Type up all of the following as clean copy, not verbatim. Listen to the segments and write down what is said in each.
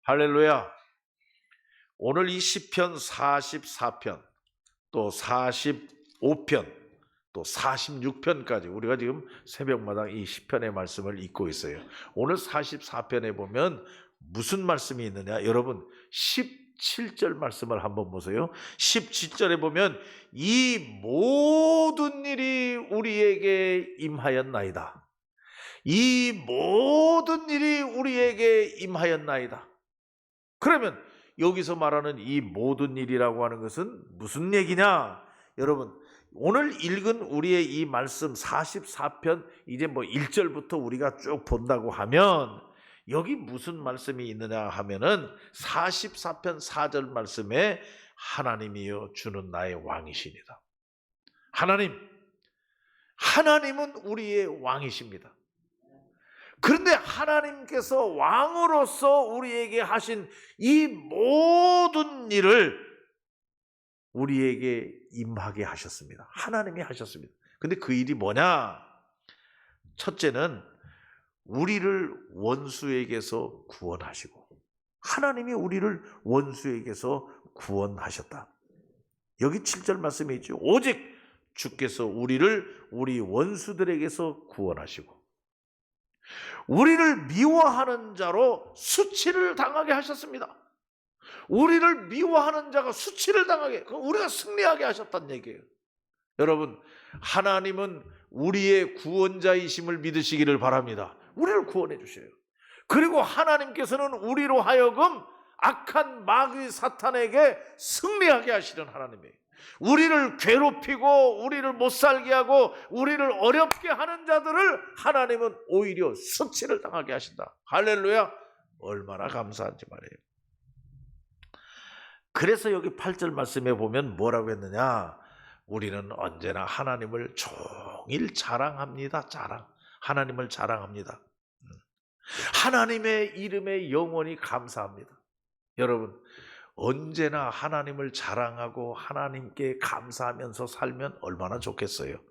할렐루야. 오늘 이 시편 44편, 또 45편, 또 46편까지 우리가 지금 새벽마다 이 시편의 말씀을 읽고 있어요. 오늘 44편에 보면 무슨 말씀이 있느냐? 여러분 17절 말씀을 한번 보세요. 17절에 보면 이 모든 일이 우리에게 임하였나이다. 이 모든 일이 우리에게 임하였나이다. 그러면 여기서 말하는 이 모든 일이라고 하는 것은 무슨 얘기냐? 여러분 오늘 읽은 우리의 이 말씀 44편 이제 1절부터 우리가 쭉 본다고 하면 여기 무슨 말씀이 있느냐 하면은 44편 4절 말씀에 하나님이여 주는 나의 왕이시니다. 하나님은 우리의 왕이십니다. 그런데 하나님께서 왕으로서 우리에게 하신 이 모든 일을 우리에게 임하게 하셨습니다. 하나님이 하셨습니다. 근데 그 일이 뭐냐? 첫째는 우리를 원수에게서 구원하시고, 하나님이 우리를 원수에게서 구원하셨다. 여기 7절 말씀에 있죠. 오직 주께서 우리를 우리 원수들에게서 구원하시고 우리를 미워하는 자로 수치를 당하게 하셨습니다. 우리를 미워하는 자가 수치를 당하게, 우리가 승리하게 하셨다는 얘기예요. 여러분, 하나님은 우리의 구원자이심을 믿으시기를 바랍니다. 우리를 구원해 주셔요. 그리고 하나님께서는 우리로 하여금 악한 마귀 사탄에게 승리하게 하시는 하나님이에요. 우리를 괴롭히고 우리를 못살게 하고 우리를 어렵게 하는 자들을 하나님은 오히려 수치를 당하게 하신다. 할렐루야. 얼마나 감사한지 말이에요. 그래서 여기 8절 말씀에 보면 뭐라고 했느냐? 우리는 언제나 하나님을 종일 자랑합니다. 하나님을 자랑합니다. 하나님의 이름에 영원히 감사합니다. 여러분, 언제나 하나님을 자랑하고 하나님께 감사하면서 살면 얼마나 좋겠어요.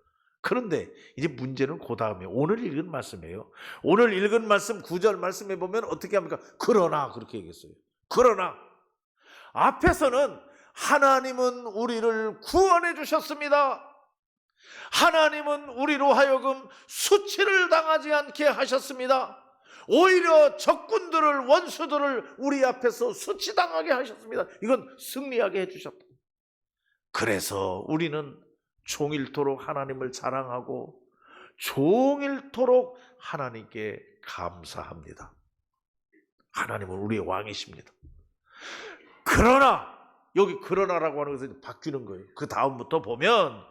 그런데 이제 문제는 그 다음에 오늘 읽은 말씀이에요. 오늘 읽은 말씀 9절 말씀에 보면 어떻게 합니까? 그러나 그렇게 얘기했어요. 그러나 앞에서는 하나님은 우리를 구원해 주셨습니다. 하나님은 우리로 하여금 수치를 당하지 않게 하셨습니다. 오히려 적군들을, 원수들을 우리 앞에서 수치당하게 하셨습니다. 이건 승리하게 해주셨다. 그래서 우리는 종일토록 하나님을 자랑하고 종일토록 하나님께 감사합니다. 하나님은 우리의 왕이십니다. 그러나 여기 그러나라고 하는 것은 바뀌는 거예요. 그 다음부터 보면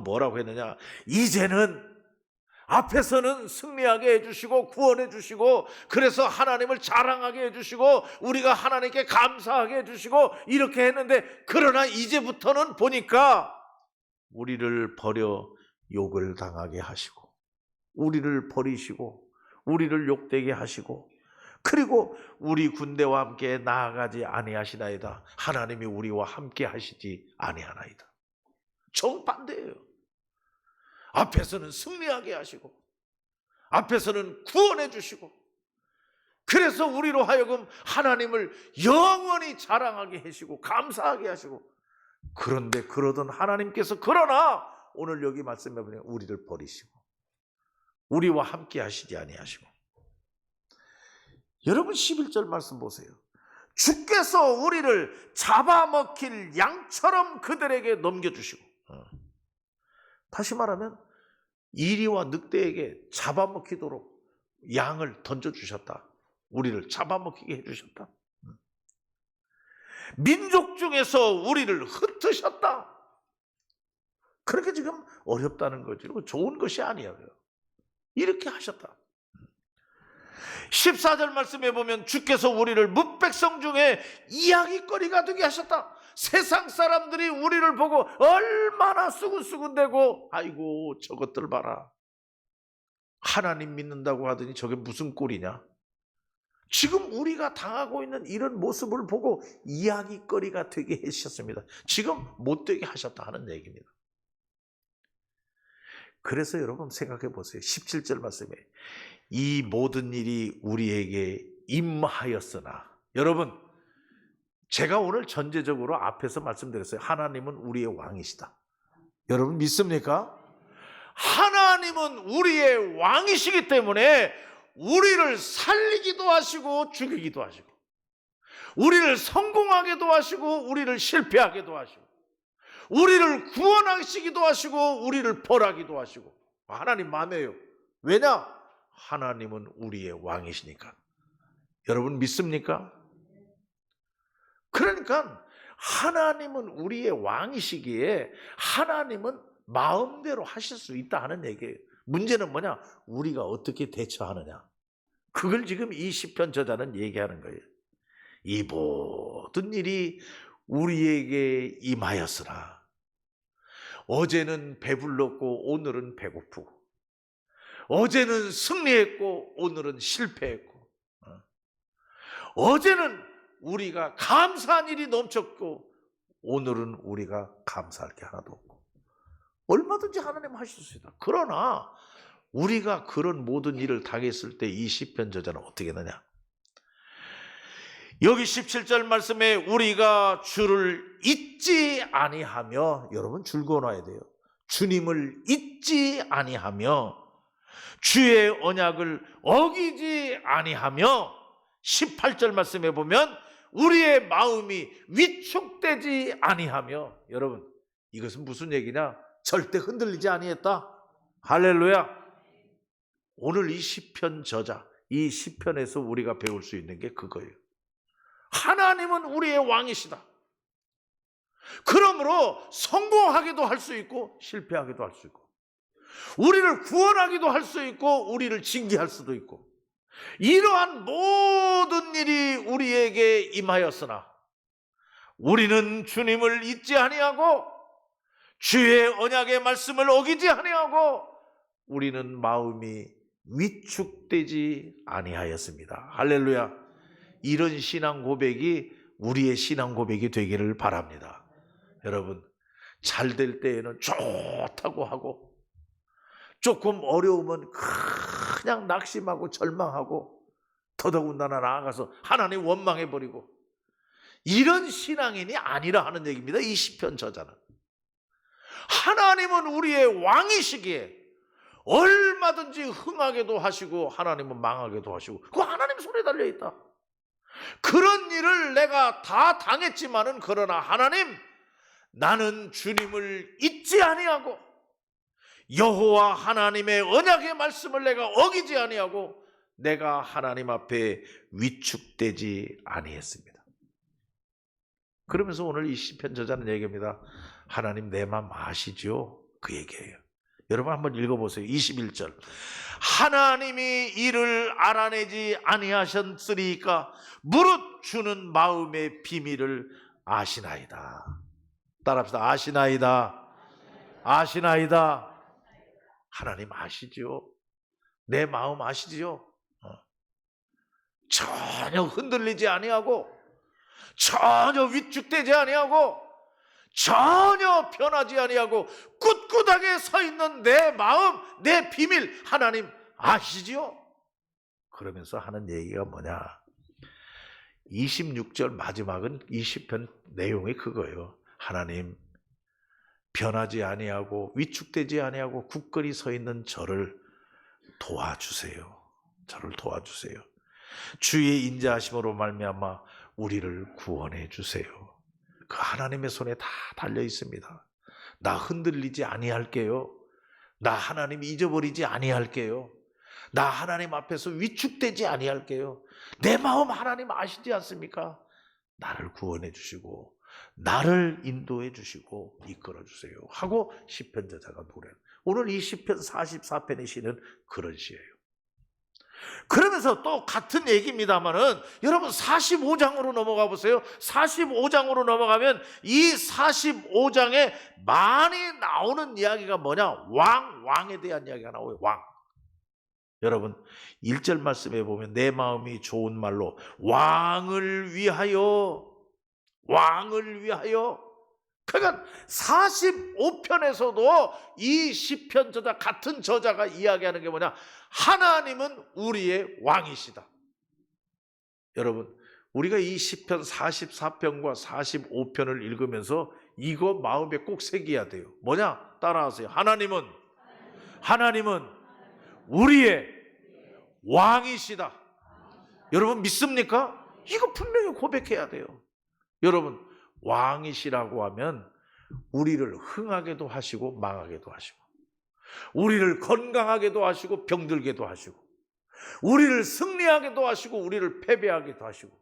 뭐라고 했느냐? 이제는 앞에서는 승리하게 해주시고 구원해 주시고 그래서 하나님을 자랑하게 해주시고 우리가 하나님께 감사하게 해주시고 이렇게 했는데, 그러나 이제부터는 보니까 우리를 버려 욕을 당하게 하시고 우리를 버리시고 우리를 욕되게 하시고 그리고 우리 군대와 함께 나아가지 아니하시나이다. 하나님이 우리와 함께 하시지 아니하나이다. 정반대예요. 앞에서는 승리하게 하시고 앞에서는 구원해 주시고 그래서 우리로 하여금 하나님을 영원히 자랑하게 하시고 감사하게 하시고, 그런데 그러던 하나님께서 그러나 오늘 여기 말씀해 보면 우리를 버리시고 우리와 함께 하시지 아니하시고. 여러분 11절 말씀 보세요. 주께서 우리를 잡아먹힐 양처럼 그들에게 넘겨주시고, 다시 말하면 이리와 늑대에게 잡아먹히도록 양을 던져주셨다. 우리를 잡아먹히게 해주셨다. 민족 중에서 우리를 흩으셨다. 그렇게 지금 어렵다는 거죠. 좋은 것이 아니에요. 이렇게 하셨다. 14절 말씀에 보면 주께서 우리를 뭇백성 중에 이야기거리가 되게 하셨다. 세상 사람들이 우리를 보고 얼마나 수근수근대고 아이고 저것들 봐라, 하나님 믿는다고 하더니 저게 무슨 꼴이냐. 지금 우리가 당하고 있는 이런 모습을 보고 이야기거리가 되게 하셨습니다. 지금 못되게 하셨다 하는 얘기입니다. 그래서 여러분 생각해 보세요. 17절 말씀에 이 모든 일이 우리에게 임하였으나. 여러분, 제가 오늘 전제적으로 앞에서 말씀드렸어요. 하나님은 우리의 왕이시다. 여러분 믿습니까? 하나님은 우리의 왕이시기 때문에 우리를 살리기도 하시고 죽이기도 하시고, 우리를 성공하게도 하시고 우리를 실패하게도 하시고, 우리를 구원하시기도 하시고 우리를 벌하기도 하시고. 하나님 마음이에요. 왜냐? 하나님은 우리의 왕이시니까. 여러분 믿습니까? 그러니까 하나님은 우리의 왕이시기에 하나님은 마음대로 하실 수 있다 하는 얘기예요. 문제는 뭐냐? 우리가 어떻게 대처하느냐. 그걸 지금 이 시편 저자는 얘기하는 거예요. 이 모든 일이 우리에게 임하였으나 어제는 배불렀고 오늘은 배고프고, 어제는 승리했고 오늘은 실패했고, 어제는 우리가 감사한 일이 넘쳤고 오늘은 우리가 감사할 게 하나도 없고. 얼마든지 하나님 하실 수 있다. 그러나 우리가 그런 모든 일을 당했을 때 이 시편 저자는 어떻게 하느냐? 여기 17절 말씀에 우리가 주를 잊지 아니하며, 여러분 줄 그어놔야 돼요. 주님을 잊지 아니하며 주의 언약을 어기지 아니하며, 18절 말씀에 보면 우리의 마음이 위축되지 아니하며. 여러분 이것은 무슨 얘기냐? 절대 흔들리지 아니했다. 할렐루야. 오늘 이 시편 저자, 이 시편에서 우리가 배울 수 있는 게 그거예요. 하나님은 우리의 왕이시다. 그러므로 성공하기도 할 수 있고 실패하기도 할 수 있고, 우리를 구원하기도 할 수 있고 우리를 징계할 수도 있고, 이러한 모든 일이 우리에게 임하였으나 우리는 주님을 잊지 아니하고 주의 언약의 말씀을 어기지 아니하고 우리는 마음이 위축되지 아니하였습니다. 할렐루야. 이런 신앙 고백이 우리의 신앙 고백이 되기를 바랍니다. 여러분, 잘 될 때에는 좋다고 하고, 조금 어려우면 그냥 낙심하고 절망하고, 더더군다나 나아가서 하나님 원망해버리고, 이런 신앙인이 아니라 하는 얘기입니다. 이 시편 저자는. 하나님은 우리의 왕이시기에 얼마든지 흥하게도 하시고 하나님은 망하게도 하시고, 그거 하나님 손에 달려있다. 그런 일을 내가 다 당했지만은, 그러나 하나님, 나는 주님을 잊지 아니하고 여호와 하나님의 언약의 말씀을 내가 어기지 아니하고 내가 하나님 앞에 위축되지 아니했습니다. 그러면서 오늘 이 시편 저자는 얘기합니다. 하나님 내 마음 아시죠? 그 얘기예요. 여러분 한번 읽어보세요. 21절. 하나님이 이를 알아내지 아니하셨으리까 무릇 주는 마음의 비밀을 아시나이다. 따라합시다. 아시나이다. 아시나이다. 하나님 아시죠? 내 마음 아시죠? 전혀 흔들리지 아니하고, 전혀 위축되지 아니하고, 전혀 변하지 아니하고 꿋꿋하게 서 있는 내 마음, 내 비밀 하나님 아시지요? 그러면서 하는 얘기가 뭐냐? 26절 마지막은 이 시편 내용이 그거예요. 하나님, 변하지 아니하고 위축되지 아니하고 굳건히 서 있는 저를 도와주세요. 저를 도와주세요. 주의 인자하심으로 말미암아 우리를 구원해 주세요. 그 하나님의 손에 다 달려 있습니다. 나 흔들리지 아니할게요. 나 하나님 잊어버리지 아니할게요. 나 하나님 앞에서 위축되지 아니할게요. 내 마음 하나님 아시지 않습니까? 나를 구원해 주시고 나를 인도해 주시고 이끌어 주세요 하고 시편 저자가 노래. 오늘 이 시편 44편의 시는 그런 시예요. 그러면서 또 같은 얘기입니다만은 여러분 45장으로 넘어가 보세요. 45장으로 넘어가면 이 45장에 많이 나오는 이야기가 뭐냐? 왕에 대한 이야기가 나와요. 왕. 여러분 1절 말씀에 보면 내 마음이 좋은 말로 왕을 위하여 그러니까 45편에서도 이 시편 저자 같은 저자가 이야기하는 게 뭐냐? 하나님은 우리의 왕이시다. 여러분, 우리가 이 시편 44편과 45편을 읽으면서 이거 마음에 꼭 새겨야 돼요. 뭐냐? 따라하세요. 하나님은 우리의 왕이시다. 여러분 믿습니까? 이거 분명히 고백해야 돼요. 여러분, 왕이시라고 하면 우리를 흥하게도 하시고 망하게도 하시고, 우리를 건강하게도 하시고 병들게도 하시고, 우리를 승리하게도 하시고 우리를 패배하게도 하시고,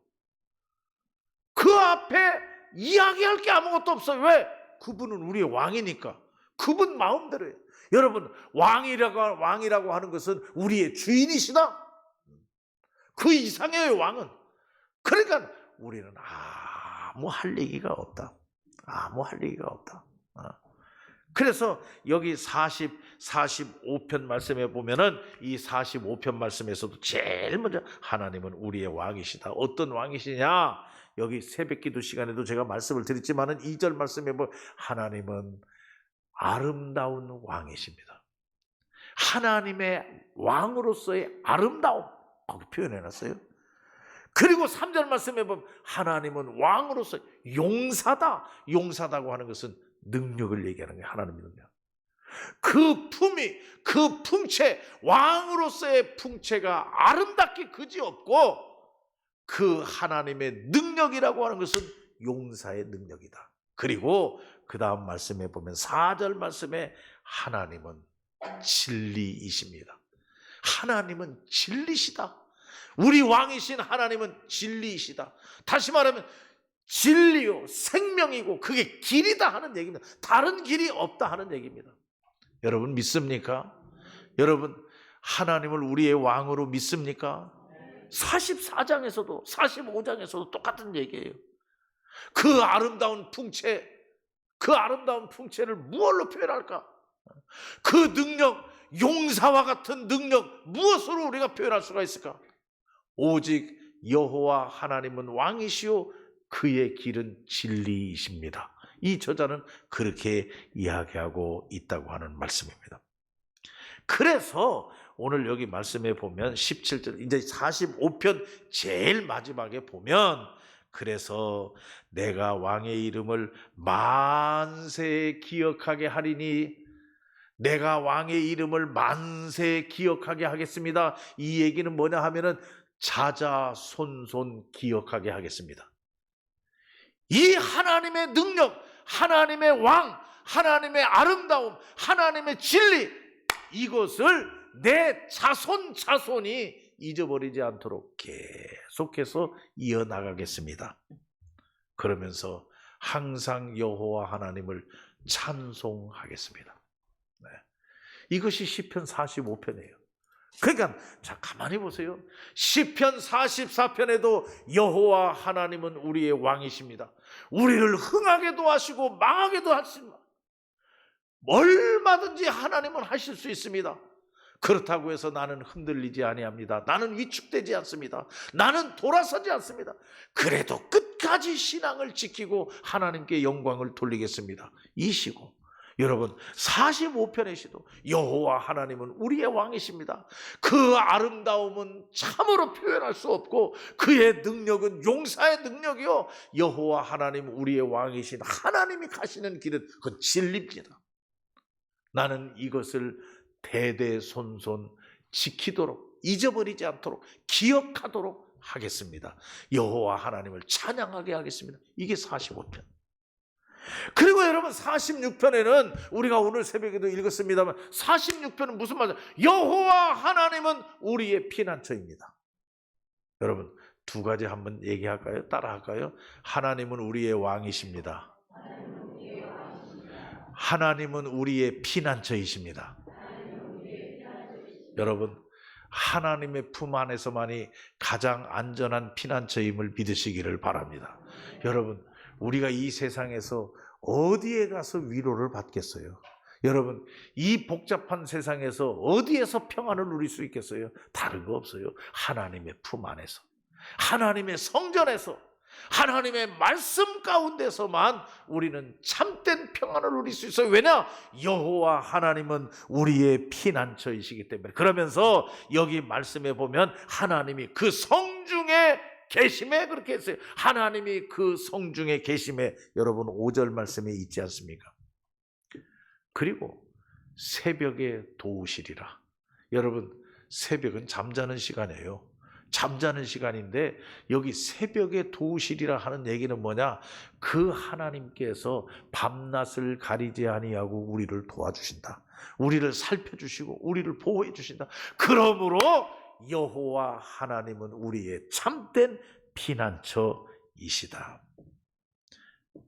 그 앞에 이야기할 게 아무것도 없어요. 왜? 그분은 우리의 왕이니까. 그분 마음대로예요. 여러분, 왕이라고 하는 것은 우리의 주인이시다. 그 이상의 왕은. 그러니까 우리는 아무 할 얘기가 없다. 아무 할 얘기가 없다. 그래서 여기 45편 말씀에 보면은 이 45편 말씀에서도 제일 먼저 하나님은 우리의 왕이시다. 어떤 왕이시냐? 여기 새벽기도 시간에도 제가 말씀을 드렸지만은 2절 말씀에 보면 하나님은 아름다운 왕이십니다. 하나님의 왕으로서의 아름다움 거기 표현해놨어요. 그리고 3절 말씀에 보면 하나님은 왕으로서 용사다. 용사다고 하는 것은 능력을 얘기하는 거예요. 하나님의 능력. 그 풍채, 왕으로서의 풍채가 아름답게 그지없고, 그 하나님의 능력이라고 하는 것은 용사의 능력이다. 그리고 그 다음 말씀에 보면 4절 말씀에 하나님은 진리이십니다. 하나님은 진리시다. 우리 왕이신 하나님은 진리이시다. 다시 말하면 진리요 생명이고 그게 길이다 하는 얘기입니다. 다른 길이 없다 하는 얘기입니다. 여러분 믿습니까? 여러분 하나님을 우리의 왕으로 믿습니까? 44장에서도 45장에서도 똑같은 얘기예요. 그 아름다운 풍채를 무엇로 표현할까? 그 능력, 용사와 같은 능력 무엇으로 우리가 표현할 수가 있을까? 오직 여호와 하나님은 왕이시오 그의 길은 진리이십니다. 이 저자는 그렇게 이야기하고 있다고 하는 말씀입니다. 그래서 오늘 여기 말씀에 보면 17절 이제 45편 제일 마지막에 보면 그래서 내가 왕의 이름을 만세 기억하게 하리니 내가 왕의 이름을 만세 기억하게 하겠습니다. 이 얘기는 뭐냐 하면은 자자손손 기억하게 하겠습니다. 이 하나님의 능력, 하나님의 왕, 하나님의 아름다움, 하나님의 진리 이것을 내 자손이 잊어버리지 않도록 계속해서 이어나가겠습니다. 그러면서 항상 여호와 하나님을 찬송하겠습니다. 네. 이것이 시편 45편이에요. 그러니까 자 가만히 보세요. 시편 44편에도 여호와 하나님은 우리의 왕이십니다. 우리를 흥하게도 하시고 망하게도 하십니다. 얼마든지 하나님은 하실 수 있습니다. 그렇다고 해서 나는 흔들리지 아니합니다. 나는 위축되지 않습니다. 나는 돌아서지 않습니다. 그래도 끝까지 신앙을 지키고 하나님께 영광을 돌리겠습니다. 이 시고 여러분 45편의 시도 여호와 하나님은 우리의 왕이십니다. 그 아름다움은 참으로 표현할 수 없고 그의 능력은 용사의 능력이요 여호와 하나님 우리의 왕이신 하나님이 가시는 길은 그 진리입니다. 나는 이것을 대대손손 지키도록 잊어버리지 않도록 기억하도록 하겠습니다. 여호와 하나님을 찬양하게 하겠습니다. 이게 45편. 그리고 여러분 46편에는 우리가 오늘 새벽에도 읽었습니다만 46편은 무슨 말이에요? 여호와 하나님은 우리의 피난처입니다. 여러분 두 가지 한번 얘기할까요? 따라할까요? 하나님은 우리의 왕이십니다. 하나님은 우리의 피난처이십니다. 여러분 하나님의 품 안에서만이 가장 안전한 피난처임을 믿으시기를 바랍니다. 여러분 우리가 이 세상에서 어디에 가서 위로를 받겠어요? 여러분 이 복잡한 세상에서 어디에서 평안을 누릴 수 있겠어요? 다른 거 없어요. 하나님의 품 안에서, 하나님의 성전에서, 하나님의 말씀 가운데서만 우리는 참된 평안을 누릴 수 있어요. 왜냐? 여호와 하나님은 우리의 피난처이시기 때문에. 그러면서 여기 말씀에 보면 하나님이 그 성중에 계심에 그렇게 했어요. 하나님이 그 성중에 계심에 여러분 5절 말씀에 있지 않습니까? 그리고 새벽에 도우시리라. 여러분 새벽은 잠자는 시간이에요. 잠자는 시간인데 여기 새벽에 도우시리라 하는 얘기는 뭐냐? 그 하나님께서 밤낮을 가리지 아니하고 우리를 도와주신다. 우리를 살펴주시고 우리를 보호해 주신다. 그러므로 여호와 하나님은 우리의 참된 피난처이시다.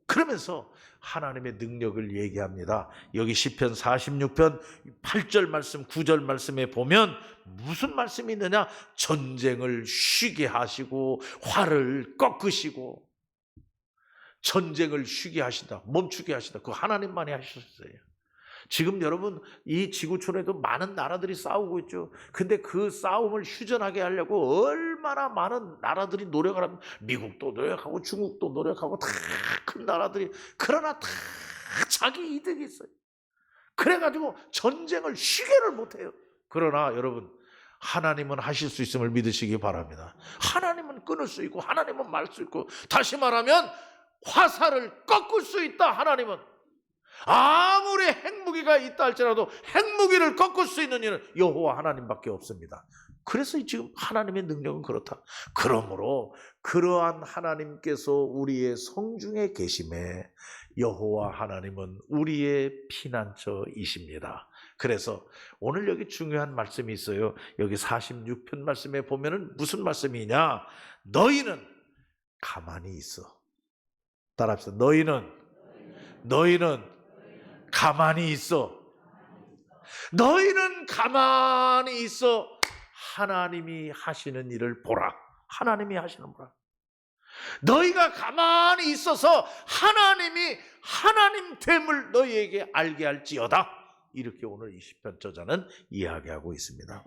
그러면서 하나님의 능력을 얘기합니다. 여기 시편 46편 8절 말씀 9절 말씀에 보면 무슨 말씀이 있느냐? 전쟁을 쉬게 하시고 활을 꺾으시고 전쟁을 쉬게 하신다. 멈추게 하신다. 그거 하나님만이 하셨어요. 지금 여러분 이 지구촌에도 많은 나라들이 싸우고 있죠. 근데 그 싸움을 휴전하게 하려고 얼마나 많은 나라들이 노력을 합니다. 미국도 노력하고 중국도 노력하고 다 큰 나라들이. 그러나 다 자기 이득이 있어요. 그래가지고 전쟁을 쉬게를 못해요. 그러나 여러분 하나님은 하실 수 있음을 믿으시기 바랍니다. 하나님은 끊을 수 있고 하나님은 말 수 있고, 다시 말하면 화살을 꺾을 수 있다. 하나님은 아무리 핵무기가 있다 할지라도 핵무기를 꺾을 수 있는 이는 여호와 하나님밖에 없습니다. 그래서 지금 하나님의 능력은 그렇다. 그러므로 그러한 하나님께서 우리의 성중에 계심에 여호와 하나님은 우리의 피난처이십니다. 그래서 오늘 여기 중요한 말씀이 있어요. 여기 46편 말씀에 보면은 무슨 말씀이냐? 너희는 가만히 있어. 따라합시다. 너희는 가만히 있어. 너희는 가만히 있어. 하나님이 하시는 일을 보라. 하나님이 하시는 보라. 너희가 가만히 있어서 하나님이 하나님됨을 너희에게 알게 할지어다. 이렇게 오늘 이 시편 저자는 이야기하고 있습니다.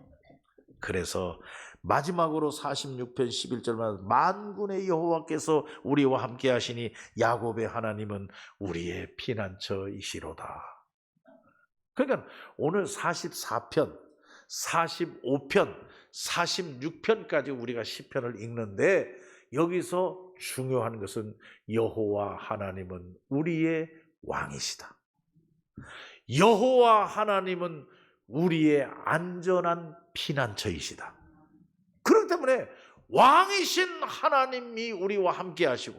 그래서 마지막으로 46편 11절만 만군의 여호와께서 우리와 함께 하시니 야곱의 하나님은 우리의 피난처이시로다. 그러니까 오늘 44편, 45편, 46편까지 우리가 시편을 읽는데 여기서 중요한 것은 여호와 하나님은 우리의 왕이시다. 여호와 하나님은 우리의 안전한 피난처이시다. 그렇기 때문에 왕이신 하나님이 우리와 함께 하시고,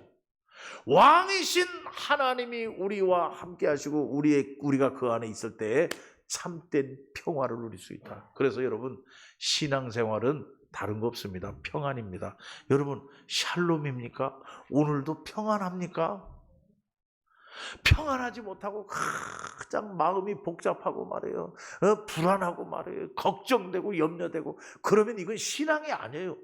왕이신 하나님이 우리와 함께 하시고 우리가 그 안에 있을 때에 참된 평화를 누릴 수 있다. 그래서 여러분 신앙생활은 다른 거 없습니다. 평안입니다. 여러분 샬롬입니까? 오늘도 평안합니까? 평안하지 못하고 가장 마음이 복잡하고 말이에요. 불안하고 말이에요. 걱정되고 염려되고, 그러면 이건 신앙이 아니에요.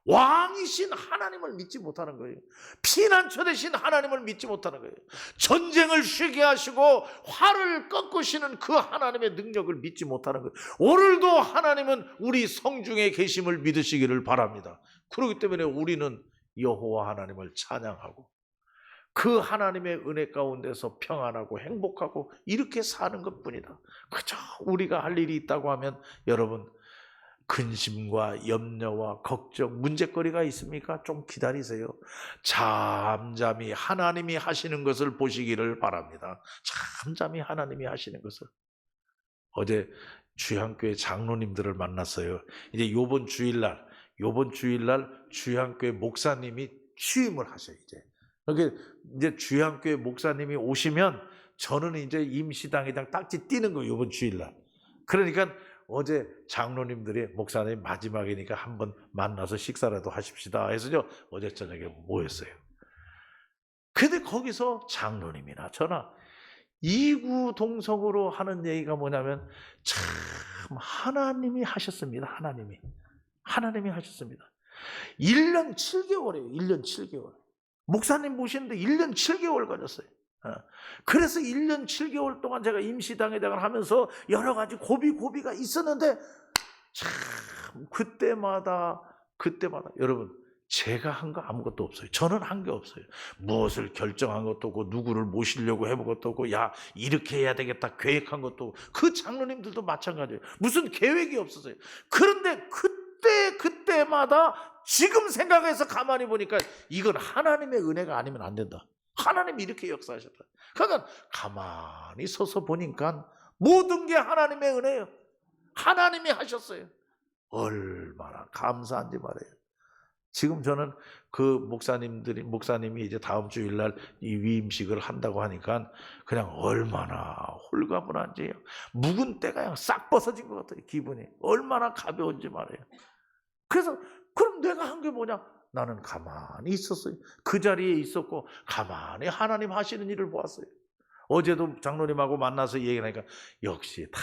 왕이신 하나님을 믿지 못하는 거예요. 피난처 되신 하나님을 믿지 못하는 거예요. 전쟁을 쉬게 하시고 활을 꺾으시는 그 하나님의 능력을 믿지 못하는 거예요. 오늘도 하나님은 우리 성중에 계심을 믿으시기를 바랍니다. 그렇기 때문에 우리는 여호와 하나님을 찬양하고 그 하나님의 은혜 가운데서 평안하고 행복하고 이렇게 사는 것뿐이다. 그저 우리가 할 일이 있다고 하면 여러분 근심과 염려와 걱정, 문제거리가 있습니까? 좀 기다리세요. 잠잠히 하나님이 하시는 것을 보시기를 바랍니다. 잠잠히 하나님이 하시는 것을. 어제 주향교회 장로님들을 만났어요. 이제 요번 주일날 주향교회 목사님이 취임을 하셔요. 이제 주향교회 목사님이 오시면 저는 이제 임시당회장 딱지 띄는 거예요. 요번 주일날. 그러니까 어제 장로님들이 목사님 마지막이니까 한번 만나서 식사라도 하십시다 해서요 어제 저녁에 모였어요. 근데 거기서 장로님이나 저나 이구동성으로 하는 얘기가 뭐냐면 참 하나님이 하셨습니다. 하나님이 하셨습니다. 1년 7개월이에요. 1년 7개월. 목사님 모시는데 1년 7개월 걸렸어요. 그래서 1년 7개월 동안 제가 임시당회장을 하면서 여러 가지 고비가 있었는데 참 그때마다 여러분 제가 한 거 아무것도 없어요. 저는 한 게 없어요. 무엇을 결정한 것도 없고 누구를 모시려고 해본 것도 없고 야 이렇게 해야 되겠다 계획한 것도 없고 그 장로님들도 마찬가지예요. 무슨 계획이 없었어요. 그런데 그때마다 때마다 지금 생각해서 가만히 보니까 이건 하나님의 은혜가 아니면 안 된다. 하나님이 이렇게 역사하셨다. 그러니까 가만히 서서 보니까 모든 게 하나님의 은혜예요. 하나님이 하셨어요. 얼마나 감사한지 말이에요. 지금 저는 그 목사님이 이제 다음 주일날 이 위임식을 한다고 하니까 그냥 얼마나 홀가분한지요. 묵은 때가 그냥 싹 벗어진 것 같아요. 기분이 얼마나 가벼운지 말이에요. 그래서 그럼 내가 한 게 뭐냐? 나는 가만히 있었어요. 그 자리에 있었고 가만히 하나님 하시는 일을 보았어요. 어제도 장로님하고 만나서 얘기하니까 역시 다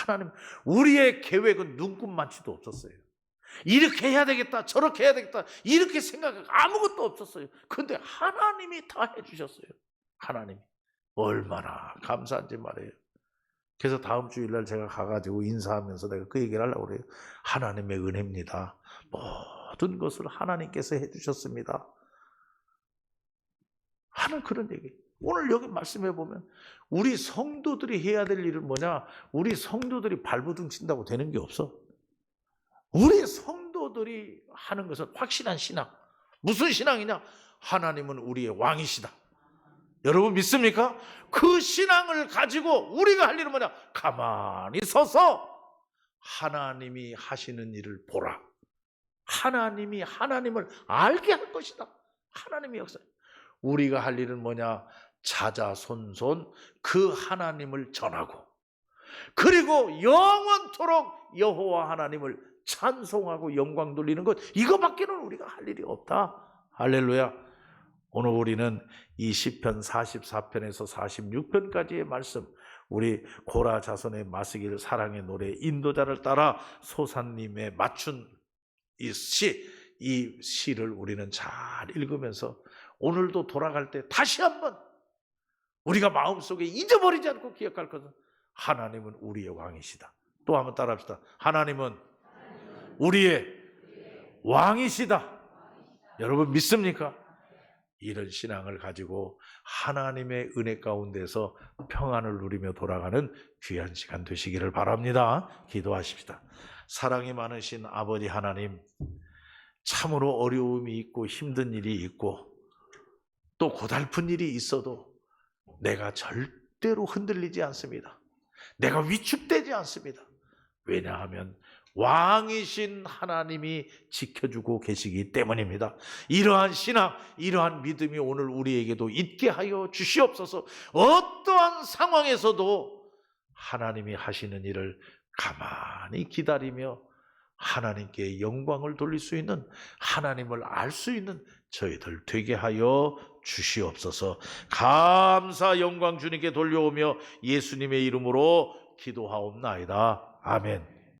하나님, 우리의 계획은 눈꽃만치도 없었어요. 이렇게 해야 되겠다, 저렇게 해야 되겠다, 이렇게 생각하고 아무것도 없었어요. 근데 하나님이 다 해주셨어요. 하나님이. 얼마나 감사한지 말이에요. 그래서 다음 주일날 제가 가가지고 인사하면서 내가 그 얘기를 하려고 그래요. 하나님의 은혜입니다. 모든 것을 하나님께서 해주셨습니다. 하는 그런 얘기. 오늘 여기 말씀해 보면 우리 성도들이 해야 될 일은 뭐냐? 우리 성도들이 발버둥 친다고 되는 게 없어. 우리 성도들이 하는 것은 확실한 신앙. 무슨 신앙이냐? 하나님은 우리의 왕이시다. 여러분 믿습니까? 그 신앙을 가지고 우리가 할 일은 뭐냐? 가만히 서서 하나님이 하시는 일을 보라. 하나님이 하나님을 알게 할 것이다. 하나님의 역사. 우리가 할 일은 뭐냐? 자자손손 그 하나님을 전하고, 그리고 영원토록 여호와 하나님을 찬송하고 영광 돌리는 것, 이거밖에는 우리가 할 일이 없다. 할렐루야. 오늘 우리는 이 시편 44편에서 46편까지의 말씀, 우리 고라 자손의 마스길 사랑의 노래 인도자를 따라 소사님의 맞춘 이 시를 우리는 잘 읽으면서 오늘도 돌아갈 때 다시 한번 우리가 마음속에 잊어버리지 않고 기억할 것은 하나님은 우리의 왕이시다. 또 한번 따라합시다. 하나님은 우리의 왕이시다. 여러분 믿습니까? 이런 신앙을 가지고 하나님의 은혜 가운데서 평안을 누리며 돌아가는 귀한 시간 되시기를 바랍니다. 기도하십시다. 사랑이 많으신 아버지 하나님, 참으로 어려움이 있고 힘든 일이 있고 또 고달픈 일이 있어도 내가 절대로 흔들리지 않습니다. 내가 위축되지 않습니다. 왜냐하면 왕이신 하나님이 지켜주고 계시기 때문입니다. 이러한 신앙, 이러한 믿음이 오늘 우리에게도 있게 하여 주시옵소서. 어떠한 상황에서도 하나님이 하시는 일을 가만히 기다리며 하나님께 영광을 돌릴 수 있는, 하나님을 알 수 있는 저희들 되게 하여 주시옵소서. 감사 영광 주님께 돌려오며 예수님의 이름으로 기도하옵나이다. 아멘.